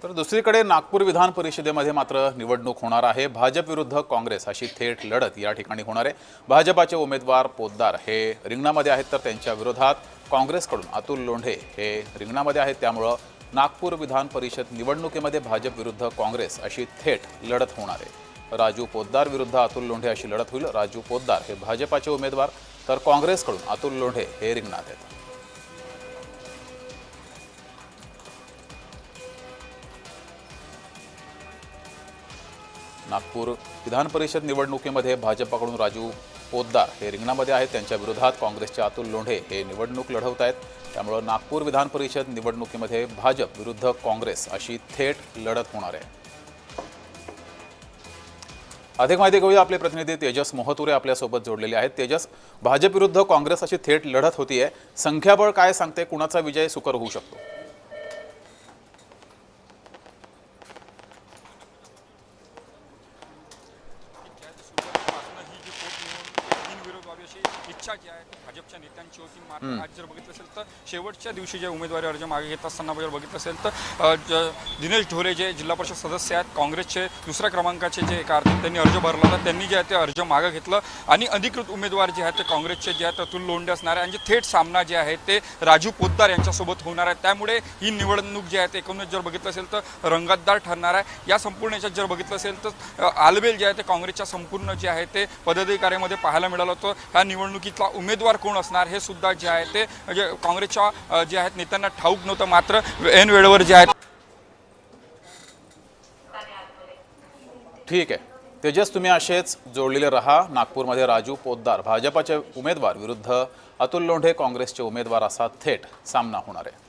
तर दुसरीकडे नागपूर विधान परिषदेमध्ये मात्र निवडणूक होणार आहे। भाजप विरुद्ध काँग्रेस अशी थेट लढत या ठिकाणी होणार आहे। भाजपाचे उमेदवार पोद्दार हे रिंगणामध्ये आहेत, तर त्यांच्या विरोधात काँग्रेसकडून अतुल लोंढे हे रिंगणामध्ये आहेत। त्यामुळे नागपूर विधान परिषद निवडणुकीमध्ये भाजप विरुद्ध काँग्रेस अशी थेट लढत होणार आहे। राजू पोद्दार विरुद्ध अतुल लोंढे अशी लढत होईल। राजू पोद्दार हे भाजपाचे उमेदवार, तर काँग्रेसकडून अतुल लोंढे हे रिंगणात आहेत। नागपूर विधान परिषद निवडणुकीमध्ये भाजपकडून राजू पोद्दार हे रिंगणामध्ये आहेत। त्यांच्या विरोधात काँग्रेसचे अतुल लोंढे हे निवडणूक लढवत आहेत। त्यामुळे नागपूर विधान परिषद निवडणुकीमध्ये भाजप विरुद्ध काँग्रेस अशी थेट लढत होणार आहे। अधिक माहिती घेऊया, आपले प्रतिनिधी तेजस मोहतुरे आपल्यासोबत जोडलेले आहेत। तेजस, भाजप विरुद्ध काँग्रेस अशी थेट लढत होतीये, संख्याबळ काय सांगते, कुणाचा विजय सुकर होऊ शकतो? इच्छा जी आहे भाजपच्या नेत्यांची होती, मात्र आज जर बघितलं असेल तर शेवटच्या दिवशी जे उमेदवारी अर्ज मागे घेत असताना जर बघितलं असेल तर दिनेश ढोरे जे जिल्हा परिषद सदस्य आहेत, काँग्रेसचे दुसऱ्या क्रमांकाचे जे एका अर्थात त्यांनी अर्ज भरला होता, त्यांनी जे आहे ते अर्ज मागे घेतलं आणि अधिकृत उमेदवार जे आहेत ते काँग्रेसचे जे आहेत अतुल लोंढे असणार आहे आणि थेट सामना जे आहे ते राजू पोद्दार यांच्यासोबत होणार आहे। त्यामुळे ही निवडणूक जी आहे ते एकूणच जर बघितलं असेल तर रंगतदार ठरणार आहे। या संपूर्ण याच्यात जर बघितलं असेल तर आलबेल जे आहे ते काँग्रेसच्या संपूर्ण जे आहे ते पदाधिकाऱ्यांमध्ये पाहायला मिळालं होतं। ह्या निवडणुकीतला उमेदवार कोण असणार हे सुद्धा जे आहे ते म्हणजे काँग्रेसच्या जे आहेत नेत्यांना ठाऊक नव्हतं, मात्र ऐन वेळेवर जे आहे। ठीक आहे तेजस, तुम्ही असेच जोडलेले रहा। नागपूरमध्ये राजू पोद्दार भाजपाचे उमेदवार विरुद्ध अतुल लोंढे काँग्रेसचे उमेदवार असा थेट सामना होणार आहे।